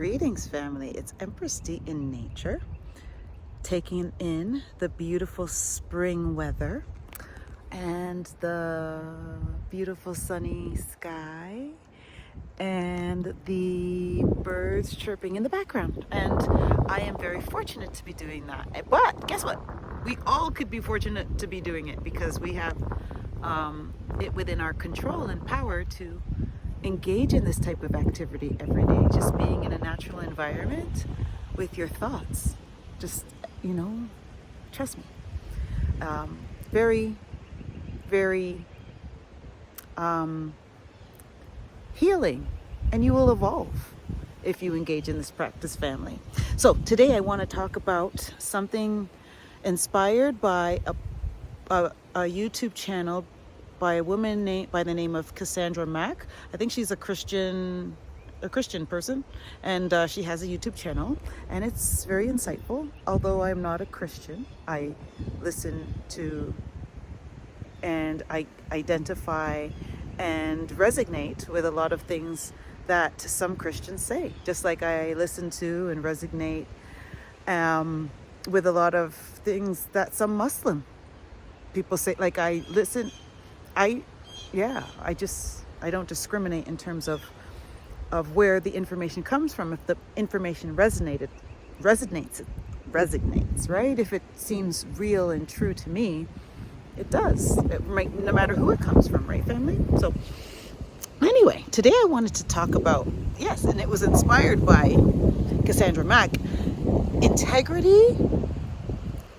Greetings, family. It's Empress D in nature, taking in the beautiful spring weather and the beautiful sunny sky and the birds chirping in the background. And I am very fortunate to be doing that. But guess what? We all could be fortunate to be doing it because we have it within our control and power to engage in this type of activity every day, just being in a natural environment with your thoughts. Just, trust me. Very, very healing, and you will evolve if you engage in this practice, family. So today I want to talk about something inspired by a YouTube channel by a woman by the name of Cassandra Mack. I think she's a Christian person, and she has a YouTube channel, and it's very insightful. Although I'm not a Christian, I listen to and I identify and resonate with a lot of things that some Christians say, just like I listen to and resonate with a lot of things that some Muslim people say. Like I don't discriminate in terms of where the information comes from. If the information resonates, right? If it seems real and true to me, it does. It might, no matter who it comes from, right, family? So anyway, today I wanted to talk about, yes, and it was inspired by Cassandra Mack, integrity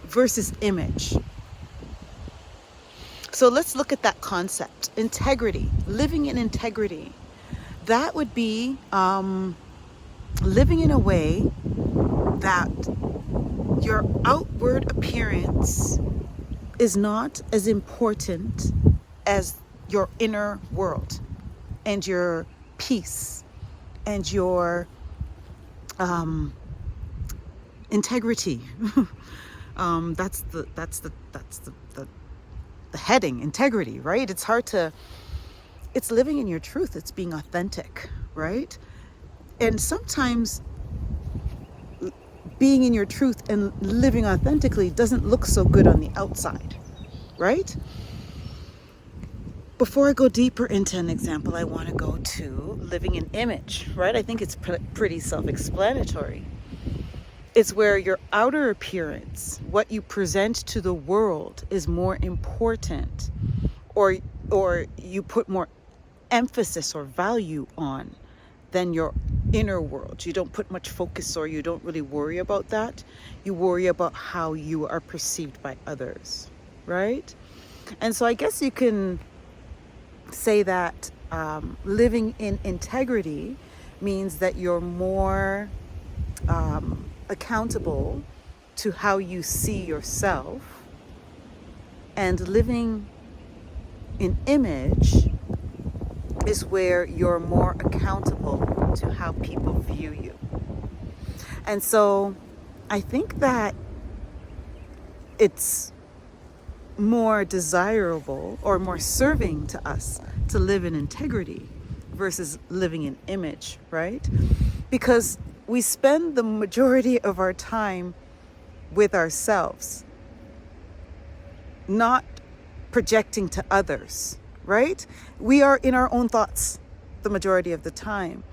versus image. So let's look at that concept. Integrity, living in integrity. That would be living in a way that your outward appearance is not as important as your inner world and your peace and your integrity. That's the heading, integrity, right? It's living in your truth. It's being authentic, right? And sometimes being in your truth and living authentically doesn't look so good on the outside, right? Before I go deeper into an example, I want to go to living in image, right? I think it's pretty self-explanatory. It's where your outer appearance, what you present to the world, is more important, or you put more emphasis or value on than your inner world. You don't put much focus, or you don't really worry about that. You worry about how you are perceived by others, right? And so I guess you can say that living in integrity means that you're more accountable to how you see yourself, and living in image is where you're more accountable to how people view you. And so I think that it's more desirable or more serving to us to live in integrity versus living in image, right? Because we spend the majority of our time with ourselves, not projecting to others, right? We are in our own thoughts the majority of the time.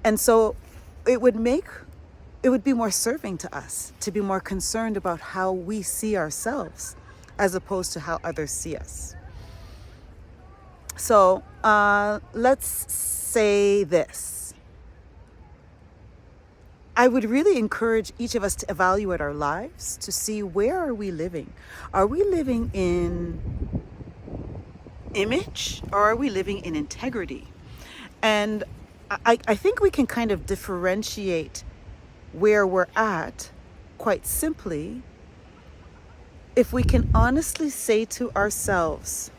And so it would be more serving to us to be more concerned about how we see ourselves as opposed to how others see us. So let's say this. I would really encourage each of us to evaluate our lives to see, where are we living? Are we living in image, or are we living in integrity? And I think we can kind of differentiate where we're at quite simply if we can honestly say to ourselves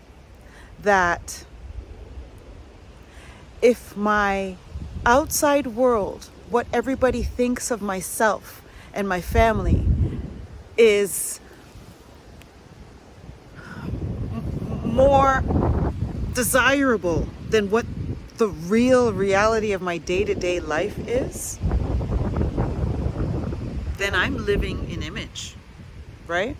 that if my outside world, what everybody thinks of myself and my family, is more desirable than what the real reality of my day-to-day life is, then I'm living in image, right?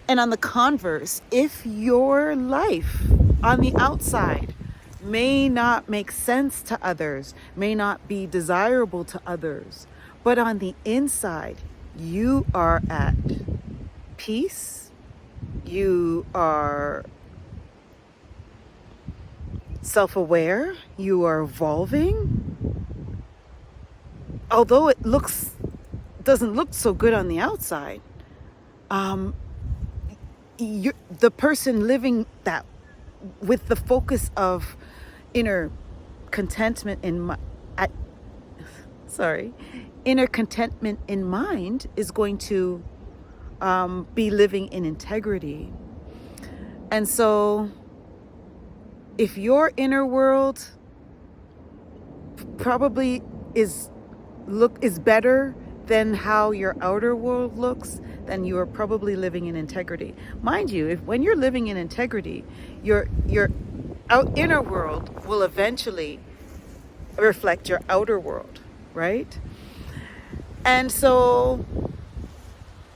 And on the converse, if your life on the outside may not make sense to others, may not be desirable to others, but on the inside, you are at peace, you are self-aware, you are evolving. Although it doesn't look so good on the outside, the person living that with the focus of inner contentment inner contentment in mind is going to be living in integrity. And so if your inner world probably is better than how your outer world looks, then you are probably living in integrity. Mind you, when you're living in integrity, your inner world will eventually reflect your outer world, right? And so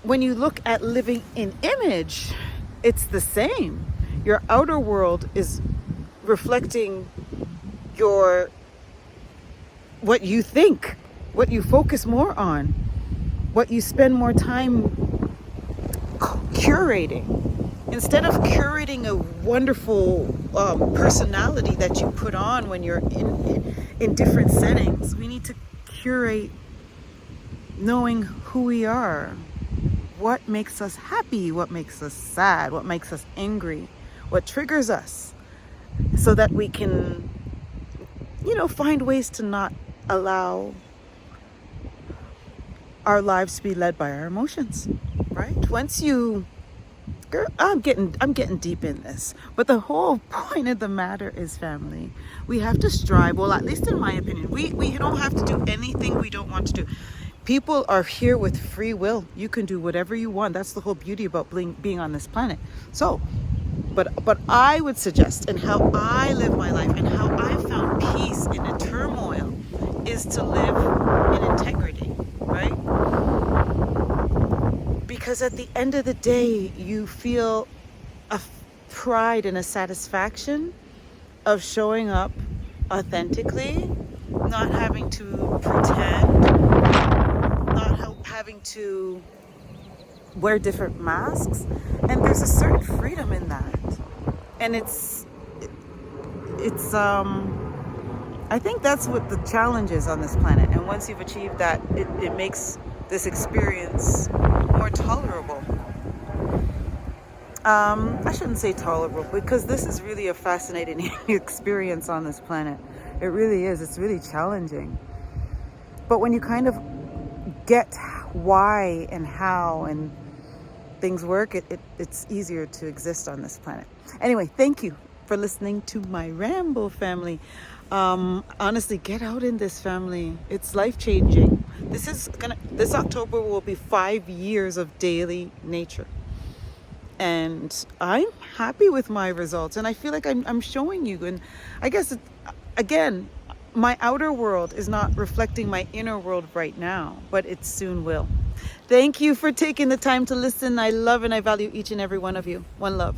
when you look at living in image, it's the same. Your outer world is reflecting what you think, what you focus more on, what you spend more time curating. Instead of curating a wonderful personality that you put on when you're in different settings, we need to curate knowing who we are, what makes us happy, what makes us sad, what makes us angry, what triggers us, so that we can, find ways to not allow our lives to be led by our emotions, right? I'm getting deep in this, but the whole point of the matter is, family, we have to strive. Well, at least in my opinion, we don't have to do anything we don't want to do. People are here with free will. You can do whatever you want. That's the whole beauty about being on this planet. So, but I would suggest, and how I live my life and how I found peace in a turmoil, is to live in integrity, right? Because at the end of the day, you feel a pride and a satisfaction of showing up authentically, not having to pretend, not having to wear different masks. And there's a certain freedom in that. And it's I think that's what the challenge is on this planet. And once you've achieved that, it makes this experience more tolerable. I shouldn't say tolerable, because this is really a fascinating experience on this planet. It really is. It's really challenging. But when you kind of get why and how and things work, it's easier to exist on this planet. Anyway, thank you for listening to my ramble, family. Honestly, get out in this, family. It's life-changing. This October will be 5 years of daily nature. And I'm happy with my results. And I feel like I'm showing you. And I guess, again, my outer world is not reflecting my inner world right now, but it soon will. Thank you for taking the time to listen. I love and I value each and every one of you. One love.